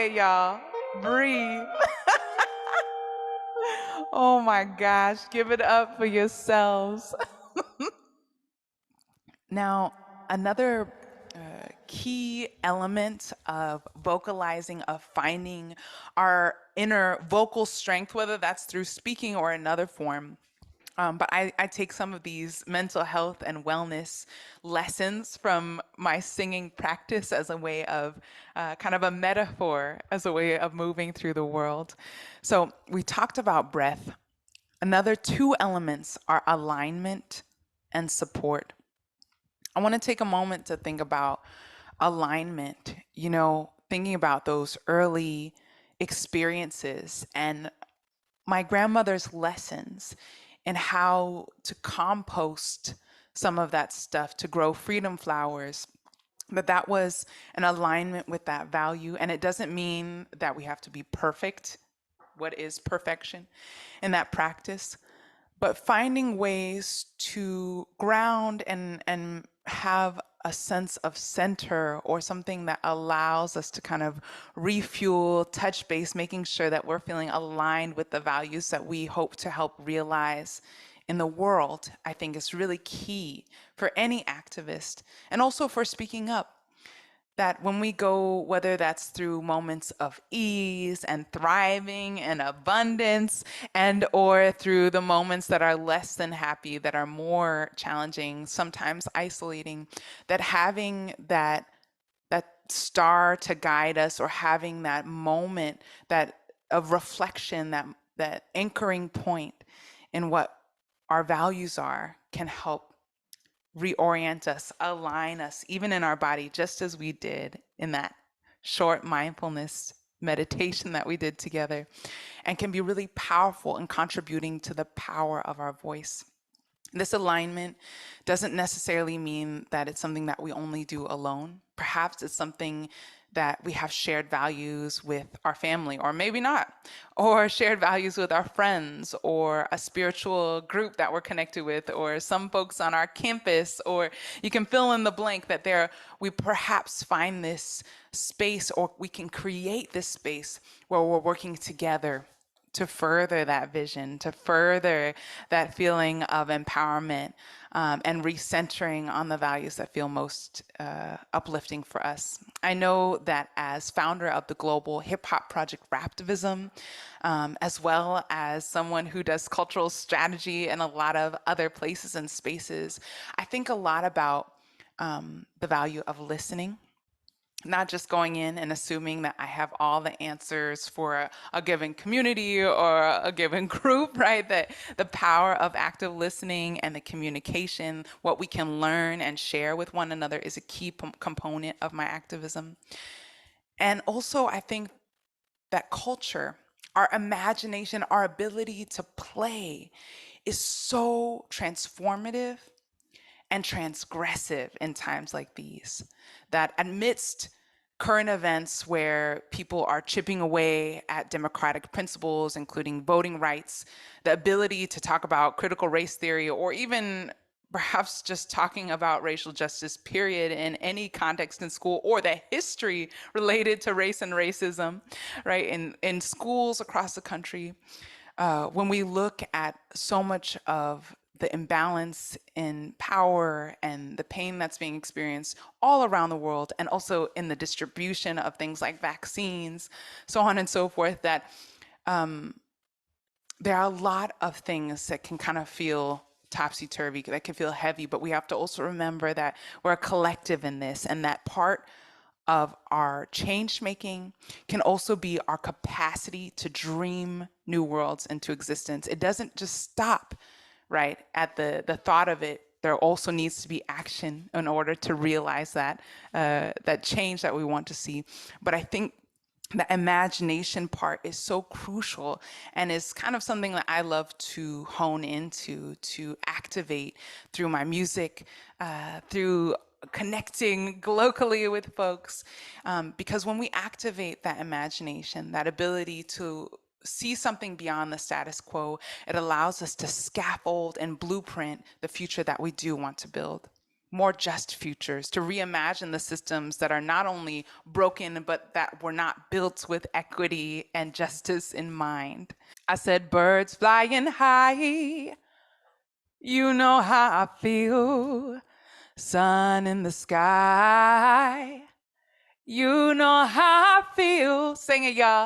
quiet, y'all. Breathe. Oh my gosh, give it up for yourselves. Now, another key element of vocalizing, of finding our inner vocal strength, whether that's through speaking or another form. But I take some of these mental health and wellness lessons from my singing practice as a way of kind of a metaphor, as a way of moving through the world. So we talked about breath. Another two elements are alignment and support. I want to take a moment to think about alignment, thinking about those early experiences and my grandmother's lessons and how to compost some of that stuff to grow freedom flowers. But that was an alignment with that value. And it doesn't mean that we have to be perfect. What is perfection in that practice? But finding ways to ground and have a sense of center or something that allows us to kind of refuel, touch base, making sure that we're feeling aligned with the values that we hope to help realize in the world, I think is really key for any activist and also for speaking up. That when we go, whether that's through moments of ease and thriving and abundance, and or through the moments that are less than happy, that are more challenging, sometimes isolating, that having that star to guide us, or having that moment that of reflection, that anchoring point in what our values are, can help reorient us, align us, even in our body, just as we did in that short mindfulness meditation that we did together, and can be really powerful in contributing to the power of our voice. This alignment doesn't necessarily mean that it's something that we only do alone. Perhaps it's something that we have shared values with our family, or maybe not, or shared values with our friends, or a spiritual group that we're connected with, or some folks on our campus, or you can fill in the blank that we perhaps find this space, or we can create this space where we're working together to further that vision, to further that feeling of empowerment, and recentering on the values that feel most uplifting for us. I know that as founder of the global hip hop project Raptivism, as well as someone who does cultural strategy in a lot of other places and spaces, I think a lot about the value of listening. Not just going in and assuming that I have all the answers for a given community or a given group, right? That the power of active listening and the communication, what we can learn and share with one another, is a key component of my activism. And also, I think that culture, our imagination, our ability to play is so transformative and transgressive in times like these, that amidst current events where people are chipping away at democratic principles, including voting rights, the ability to talk about critical race theory, or even perhaps just talking about racial justice, period, in any context in school, or the history related to race and racism, right, in schools across the country. When we look at so much of the imbalance in power and the pain that's being experienced all around the world, and also in the distribution of things like vaccines, so on and so forth, that there are a lot of things that can kind of feel topsy-turvy, that can feel heavy, but we have to also remember that we're a collective in this, and that part of our change making can also be our capacity to dream new worlds into existence. It doesn't just stop right at the thought of it. There also needs to be action in order to realize that that change that we want to see. But I think the imagination part is so crucial, and is kind of something that I love to hone into, to activate through my music, through connecting locally with folks, because when we activate that imagination, that ability to see something beyond the status quo, it allows us to scaffold and blueprint the future that we do want to build. more just futures, to reimagine the systems that are not only broken, but that were not built with equity and justice in mind. I said, birds flying high, you know how I feel. Sun in the sky, you know how I feel. Sing it, y'all.